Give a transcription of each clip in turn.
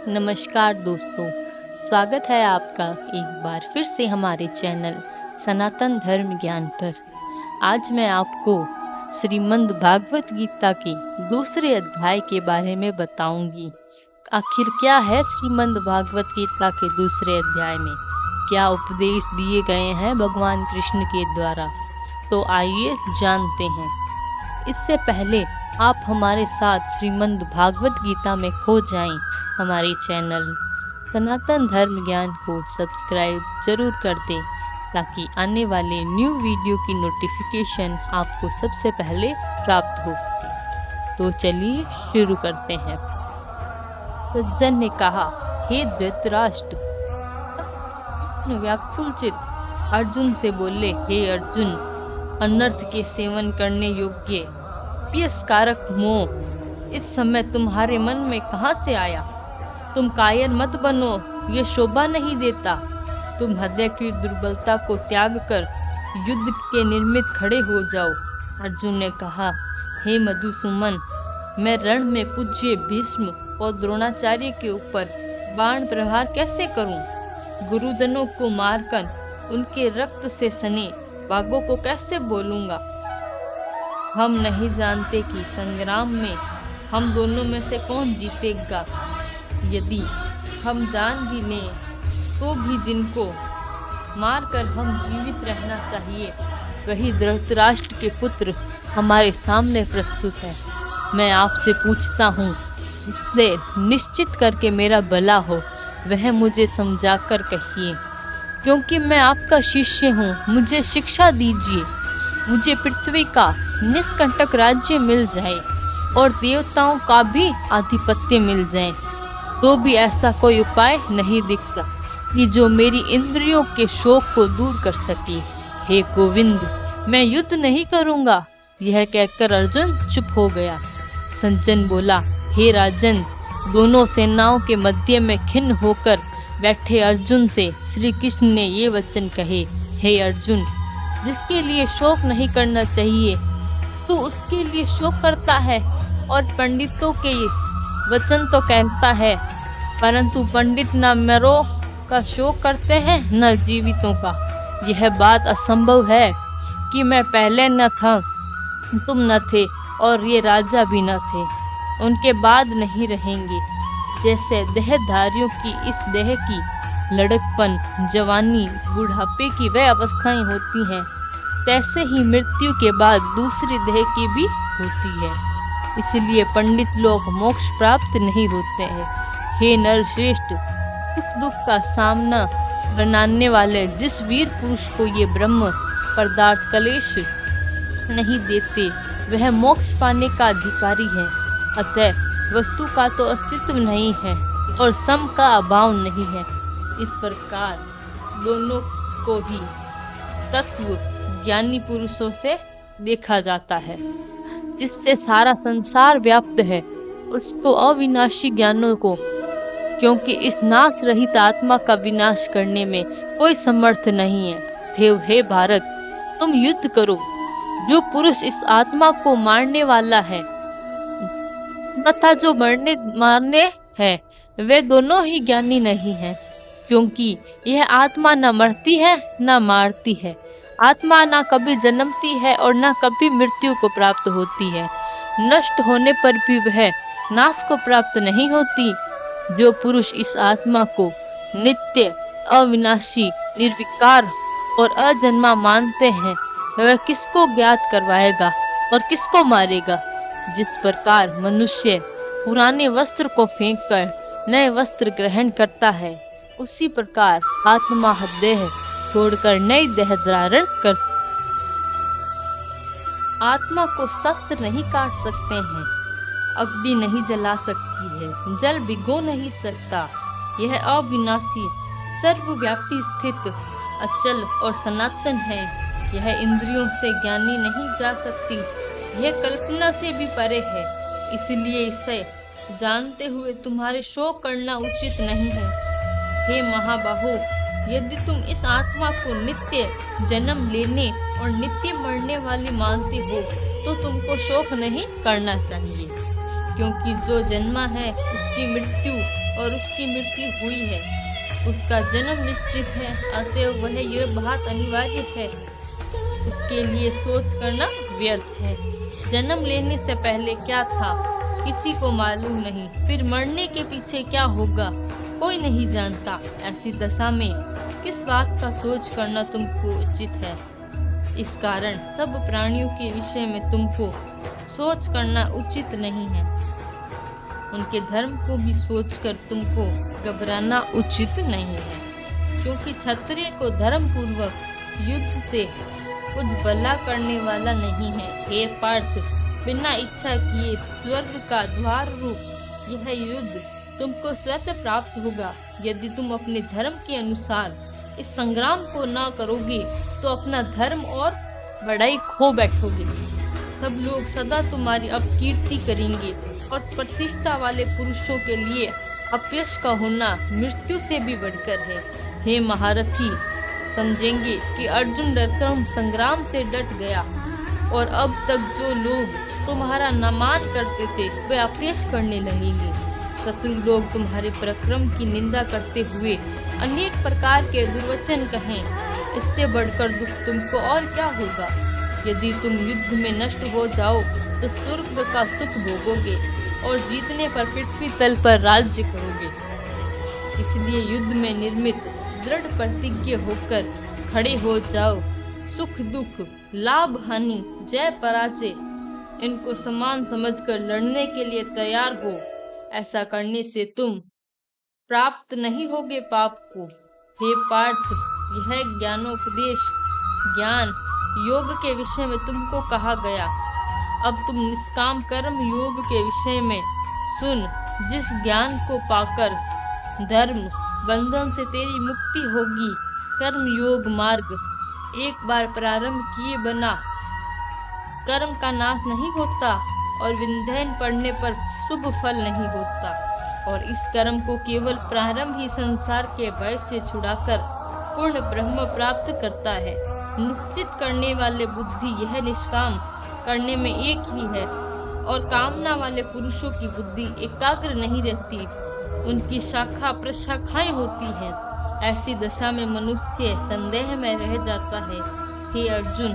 नमस्कार दोस्तों, स्वागत है आपका एक बार फिर से हमारे चैनल सनातन धर्म ज्ञान पर। आज मैं आपको श्रीमद् भागवत गीता के दूसरे अध्याय के बारे में बताऊंगी। आखिर क्या है श्रीमद् भागवत गीता के दूसरे अध्याय में, क्या उपदेश दिए गए हैं भगवान कृष्ण के द्वारा, तो आइए जानते हैं। इससे पहले आप हमारे साथ श्रीमद् भागवत गीता में खो जाएं। हमारे चैनल सनातन धर्म ज्ञान को सब्सक्राइब जरूर कर दें ताकि आने वाले न्यू वीडियो की नोटिफिकेशन आपको सबसे पहले प्राप्त हो सके। तो चलिए शुरू करते हैं। सज्जन ने कहा, हे धृतराष्ट्र, व्याकुलचित अर्जुन से बोले, हे अर्जुन, अनर्थ के सेवन करने योग्य पियसकारक मोह इस समय तुम्हारे मन में कहाँ से आया? तुम कायर मत बनो, ये शोभा नहीं देता। तुम हृदय की दुर्बलता को त्याग कर युद्ध के निर्मित खड़े हो जाओ। अर्जुन ने कहा, हे मधुसूदन, मैं रण में पूज्य भीष्म और द्रोणाचार्य के ऊपर बाण प्रहार कैसे करूं? गुरुजनों को मारकर उनके रक्त से सने बागों को कैसे बोलूंगा? हम नहीं जानते कि संग्राम में हम दोनों में से कौन जीतेगा। यदि हम जान भी लें तो भी जिनको मारकर हम जीवित रहना चाहिए, वही धृतराष्ट्र के पुत्र हमारे सामने प्रस्तुत है। मैं आपसे पूछता हूँ, इससे निश्चित करके मेरा भला हो, वह मुझे समझाकर कहिए, क्योंकि मैं आपका शिष्य हूँ। मुझे शिक्षा दीजिए। मुझे पृथ्वी का निष्कंटक राज्य मिल जाए और देवताओं का भी आधिपत्य मिल जाए, तो भी ऐसा कोई उपाय नहीं दिखता कि जो मेरी इंद्रियों के शोक को दूर कर सके। हे गोविंद, मैं युद्ध नहीं करूंगा। यह कहकर अर्जुन चुप हो गया। संजन बोला, हे राजन, दोनों सेनाओं के मध्य में खिन्न होकर बैठे अर्जुन से श्री कृष्ण ने ये वचन कहे, हे अर्जुन, जिसके लिए शोक नहीं करना चाहिए तू उसके लिए शोक करता है, और पंडितों के वचन तो कहता है, परंतु पंडित न मरों का शोक करते हैं न जीवितों का। यह बात असंभव है कि मैं पहले न था, तुम न थे, और ये राजा भी न थे, उनके बाद नहीं रहेंगे। जैसे देहधारियों की इस देह की लड़कपन, जवानी, बुढ़ापे की वह अवस्थाएं होती हैं, तैसे ही मृत्यु के बाद दूसरी देह की भी होती है। इसलिए पंडित लोग मोक्ष प्राप्त नहीं होते हैं। हे नरश्रेष्ठ, सुख दुख का सामना बनाने वाले जिस वीर पुरुष को ये ब्रह्म पदार्थ कलेश नहीं देते, वह मोक्ष पाने का अधिकारी है। अतः वस्तु का तो अस्तित्व नहीं है और सम का अभाव नहीं है। इस प्रकार दोनों को ही तत्व ज्ञानी पुरुषों से देखा जाता है। जिससे सारा संसार व्याप्त है, उसको अविनाशी ज्ञानों को, क्योंकि इस नाश रहित आत्मा का विनाश करने में कोई समर्थ नहीं है। हे भारत, तुम युद्ध करो। जो पुरुष इस आत्मा को मारने वाला है तथा जो मारने है, वे दोनों ही ज्ञानी नहीं हैं, क्योंकि यह आत्मा न मरती है न मारती है। आत्मा ना कभी जन्मती है और ना कभी मृत्यु को प्राप्त होती है। नष्ट होने पर भी वह नाश को प्राप्त नहीं होती। जो पुरुष इस आत्मा को नित्य, अविनाशी, निर्विकार और अजन्मा मानते हैं, वह किसको ज्ञात करवाएगा और किसको मारेगा? जिस प्रकार मनुष्य पुराने वस्त्र को फेंककर नए वस्त्र ग्रहण करता है, उसी प्रकार आत्मा देह छोड़कर नई देह धारण कर। आत्मा को शस्त्र नहीं काट सकते हैं, अग्नि नहीं जला सकती है, जल भिगो नहीं सकता। यह अविनाशी, सर्वव्यापी, स्थित, अचल और सनातन है। यह इंद्रियों से ज्ञानी नहीं जा सकती, यह कल्पना से भी परे है। इसलिए इसे जानते हुए तुम्हारे शोक करना उचित नहीं है। हे महाबाहो, यदि तुम इस आत्मा को नित्य जन्म लेने और नित्य मरने वाली मानते हो, तो तुमको शोक नहीं करना चाहिए। क्योंकि जो जन्मा है उसकी मृत्यु और उसकी मृत्यु हुई है, उसका जन्म निश्चित है, अतएव वह यह बात अनिवार्य है, उसके लिए सोच करना व्यर्थ है। जन्म लेने से पहले क्या था किसी को मालूम नहीं, फिर मरने के पीछे क्या होगा कोई नहीं जानता। ऐसी दशा में किस बात का सोच करना तुमको उचित है? इस कारण सब प्राणियों के विषय में तुमको सोच करना उचित नहीं है। उनके धर्म को भी सोचकर तुमको घबराना उचित नहीं है, क्योंकि क्षत्रिय को धर्म पूर्वक युद्ध से कुछ भला करने वाला नहीं है। हे पार्थ, बिना इच्छा किए स्वर्ग का द्वार रूप यह युद्ध तुमको स्वतः प्राप्त होगा। यदि तुम अपने धर्म के अनुसार इस संग्राम को न करोगे तो अपना धर्म और बड़ाई खो बैठोगे। सब लोग सदा तुम्हारी अपकीर्ति करेंगे और प्रतिष्ठा वाले पुरुषों के लिए अपयश का होना मृत्यु से भी बढ़कर है। हे महारथी, समझेंगे कि अर्जुन डरकर संग्राम से डट गया और अब तक जो लोग तुम्हारा नमान करते थे वे अपयश करने लगेंगे। शत्रु लोग तुम्हारे पराक्रम की निंदा करते हुए अनेक प्रकार के दुर्वचन कहें, इससे बढ़कर दुख तुमको और क्या होगा। यदि तुम युद्ध में नष्ट हो जाओ तो स्वर्ग का सुख भोगोगे और जीतने पर पृथ्वी तल पर राज्य करोगे। इसलिए युद्ध में निर्मित दृढ़ प्रतिज्ञ होकर खड़े हो जाओ। सुख दुख, लाभ हानि, जय पराजय, इनको समान समझकर लड़ने के लिए तैयार हो। ऐसा करने से तुम प्राप्त नहीं होगे पाप को। हे पार्थ, यह ज्ञानोपदेश ज्ञान योग के विषय में तुमको कहा गया। अब तुम निष्काम कर्म योग के विषय में सुन। जिस ज्ञान को पाकर धर्म बंधन से तेरी मुक्ति होगी। कर्म योग मार्ग एक बार प्रारंभ किए बिना कर्म का नाश नहीं होता और विंध्यन पड़ने पर शुभ फल नहीं होता, और इस कर्म को केवल प्रारंभ ही संसार के भय से छुड़ाकर पूर्ण ब्रह्म प्राप्त करता है। निश्चित करने वाले बुद्धि यह निष्काम करने में एक ही है, और कामना वाले पुरुषों की बुद्धि एकाग्र नहीं रहती, उनकी शाखा प्रशाखाएं होती हैं। ऐसी दशा में मनुष्य संदेह में रह जाता है। हे अर्जुन,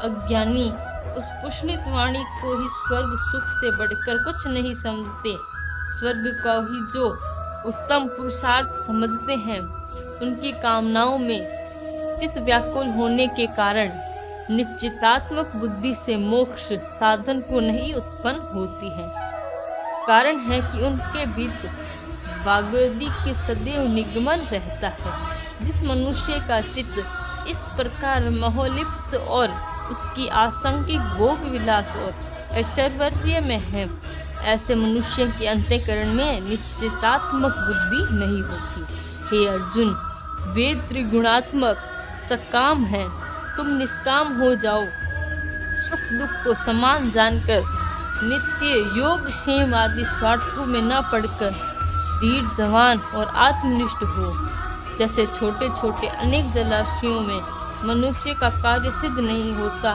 अज्ञानी उस पुष्णित वाणी को ही स्वर्ग सुख से बढ़कर कुछ नहीं समझते। स्वर्ग को ही जो उत्तम पुरुषार्थ समझते हैं, उनकी कामनाओं में चित्त व्याकुल होने के कारण निश्चितात्मक बुद्धि से मोक्ष साधन को नहीं उत्पन्न होती है। कारण है कि उनके भीतर वाग्वेदी के सदैव निगमन रहता है। जिस मनुष्य का चित्त इस प्रकार मोहलिप्त और उसकी आसंगिक भोग विलास और ऐश्वर्य में है, ऐसे मनुष्य के अंतःकरण में निश्चितात्मक बुद्धि नहीं होती। हे अर्जुन, वेद त्रिगुणात्मक सकाम है, तुम निष्काम हो जाओ। सुख दुख को समान जानकर नित्य योग क्षेम आदि स्वार्थों में न पड़कर धीर जवान और आत्मनिष्ठ हो। जैसे छोटे छोटे अनेक जलाशयों में मनुष्य का कार्य सिद्ध नहीं होता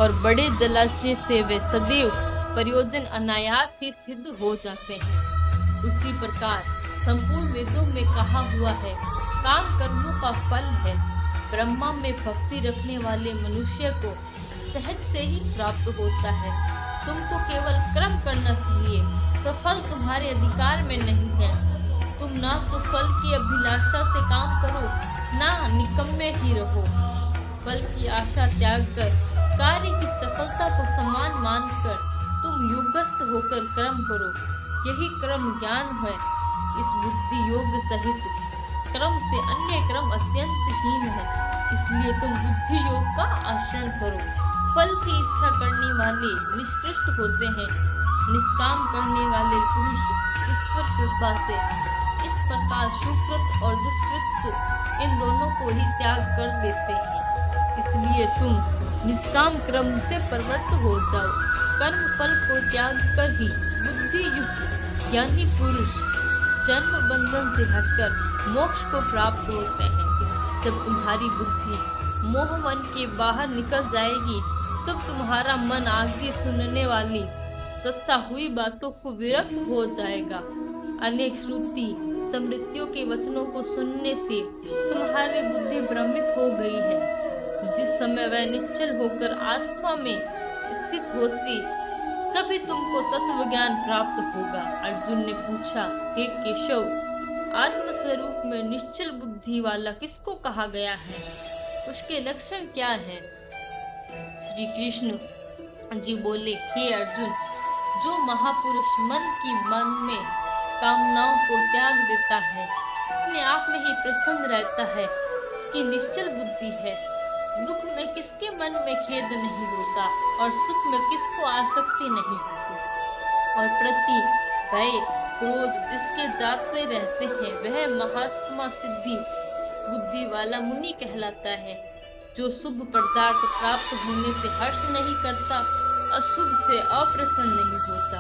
और बड़े जलाशय से वे सदैव प्रयोजन अनायास ही सिद्ध हो जाते हैं, उसी प्रकार संपूर्ण वेदों में कहा हुआ है, काम कर्मों का फल है। ब्रह्मा में भक्ति रखने वाले मनुष्य को सहज से ही प्राप्त होता है। तुमको केवल कर्म करना चाहिए, तो फल तुम्हारे अधिकार में नहीं है। तुम ना तो फल की अभिलाषा से काम करो, ना निकम्मे ही रहो। फल की आशा त्याग कर कार्य की सफलता को समान मानकर तुम योगस्थ होकर कर्म करो। यही कर्म ज्ञान है। इस बुद्धि योग सहित क्रम से अन्य क्रम अत्यंत हीन है, इसलिए तुम बुद्धि योग का आचरण करो। फल की इच्छा करने वाले निष्कृष्ट होते हैं, निष्काम करने वाले पुरुष ईश्वर कृपा से इस प्रकार सुकृत और दुष्कृत इन दोनों को ही त्याग कर देते हैं। इसलिए तुम निष्काम क्रम से प्रवृत्त हो जाओ। कर्म फल को त्याग कर ही बुद्धि युक्त ज्ञानी पुरुष जन्म बंधन से हटकर मोक्ष को प्राप्त होते हैं। जब तुम्हारी बुद्धि मोहवन के बाहर निकल जाएगी, तब तुम्हारा मन आज्ञा सुनने वाली तथा हुई बातों को विरक्त हो जाएगा। अनेक श्रुति स्मृतियों के वचनों को सुनने से तुम्हारी बुद्धि भ्रमित हो गई है। जिस समय वह निश्चल होकर आत्मा में स्थित होती, तभी तुमको तत्व ज्ञान प्राप्त होगा। अर्जुन ने पूछा, हे केशव, आत्म स्वरूप में निश्चल बुद्धि वाला किसको कहा गया है? उसके लक्षण क्या हैं? श्री कृष्ण जी बोले, हे अर्जुन, जो महापुरुष मन में कामनाओं को त्याग देता है, अपने आप में ही प्रसन्न रहता है, उसकी निश्चल बुद्धि है। दुख में किसके मन में खेद नहीं होता और सुख में किसको आसक्ति नहीं होती। और प्रति भय क्रोध जिसके जाते रहते हैं, वह महात्मा सिद्धि बुद्धि वाला मुनि कहलाता है। जो शुभ पदार्थ प्राप्त होने से हर्ष नहीं करता, अशुभ से अप्रसन्न नहीं होता,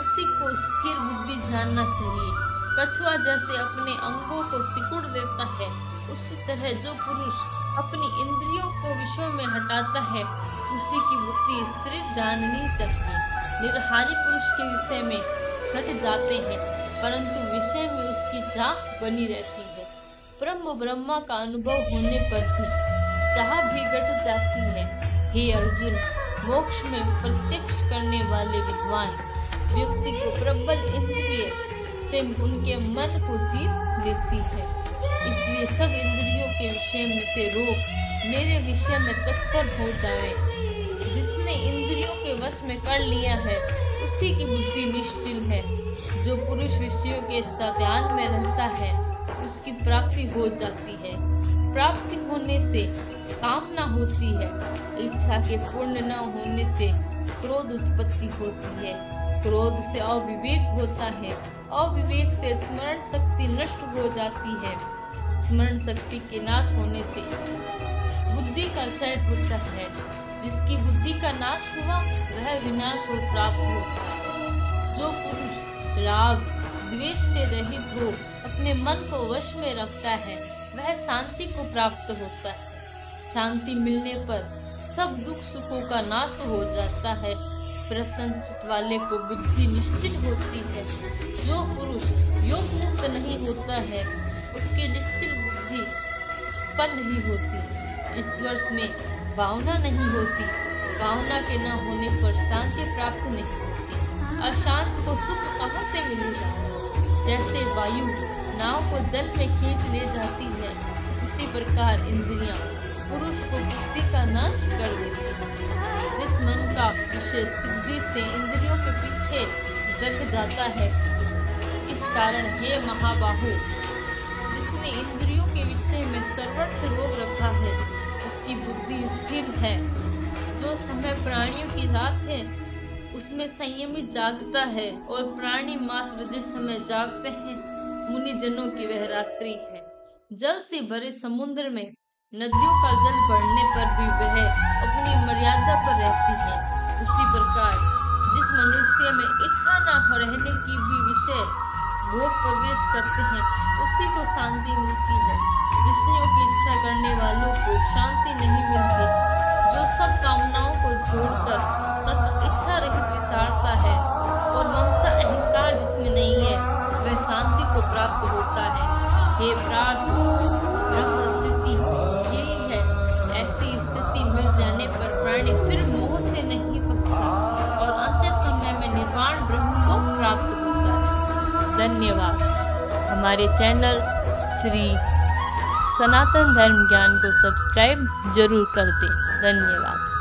उसी को स्थिर बुद्धि जानना चाहिए। कछुआ जैसे अपने अंगों को सिकुड़ देता है, उसी तरह जो पुरुष अपनी इंद्रियों को विषयों में हटाता है, उसी की बुद्धि स्थिर जाननी चाहिए। निर्हारी पुरुष के विषय में घट जाते हैं, परंतु विषय में उसकी चाह बनी रहती है। ब्रह्मा का अनुभव होने पर भी चाह भी घट जाती है। हे अर्जुन, मोक्ष में प्रत्यक्ष करने वाले विद्वान व्यक्ति को प्रबल इंद्रिय से उनके मन को जीत लेती है। इसलिए सब इंद्रियों के विषय में से रोक मेरे विषय में तत्पर हो जाए। जिसने इंद्रियों के वश में कर लिया है, उसी की बुद्धि निश्चल है। जो पुरुष विषयों के साथ ध्यान में रहता है, उसकी प्राप्ति हो जाती है। प्राप्ति होने से कामना होती है। इच्छा के पूर्ण न होने से क्रोध उत्पत्ति होती है। क्रोध से अविवेक होता है। अविवेक से स्मरण शक्ति नष्ट हो जाती है। स्मरण शक्ति के नाश होने से बुद्धि का क्षय होता है। जिसकी बुद्धि का नाश हुआ, वह विनाश हो प्राप्त होता है। जो पुरुष राग द्वेष से रहित हो अपने मन को वश में रखता है, वह शांति को प्राप्त होता है। शांति मिलने पर सब दुख सुखों का नाश हो जाता है। प्रसन्न चित्त वाले को बुद्धि निश्चित होती है। जो पुरुष योग मुक्त नहीं होता है, उसकी निश्चित बुद्धि उत्पन्न नहीं होती। ईश्वर में भावना नहीं होती। भावना के न होने पर शांति प्राप्त नहीं होती। अशांत को सुख कहाँ से मिलेगा? जैसे वायु नाव को जल में खींच ले जाती है, उसी प्रकार इंद्रियां पुरुष को बुद्धि का नाश कर देती है। जिस मन का विषय सिद्धि से इंद्रियों के पीछे जग जाता है, इस कारण हे महाबाहु, जिसने इंद्रियों के विषय में सर्वत्र रोक रखा है, उसकी बुद्धि स्थिर है। जो समय प्राणियों की रात है, उसमें संयमी जागता है, और प्राणी मात्र जिस समय जागते हैं, मुनि जनों की वह रात्रि है। जल से भरे समुद्र में नदियों का जल बढ़ने पर भी वह अपनी मर्यादा पर रहती है। उसी प्रकार जिस मनुष्य में इच्छा न रहने की भी विषय भोग प्रवेश करते हैं, उसी को शांति मिलती है। विषयों की इच्छा करने वालों को शांति नहीं मिलती। जो सब कामनाओं को छोड़कर तत्व इच्छा रहित विचारता है और ममता अहंकार जिसमें नहीं है, वह शांति को प्राप्त होता है। हे प्रार्थ, ब्रह्म स्थिति यही है। ऐसी स्थिति मिल जाने पर प्राणी फिर मोह से नहीं फंसता और अंत समय में निर्वाण ब्रह्म को प्राप्त होता है। धन्यवाद। हमारे चैनल श्री सनातन धर्म ज्ञान को सब्सक्राइब जरूर कर दें। धन्यवाद।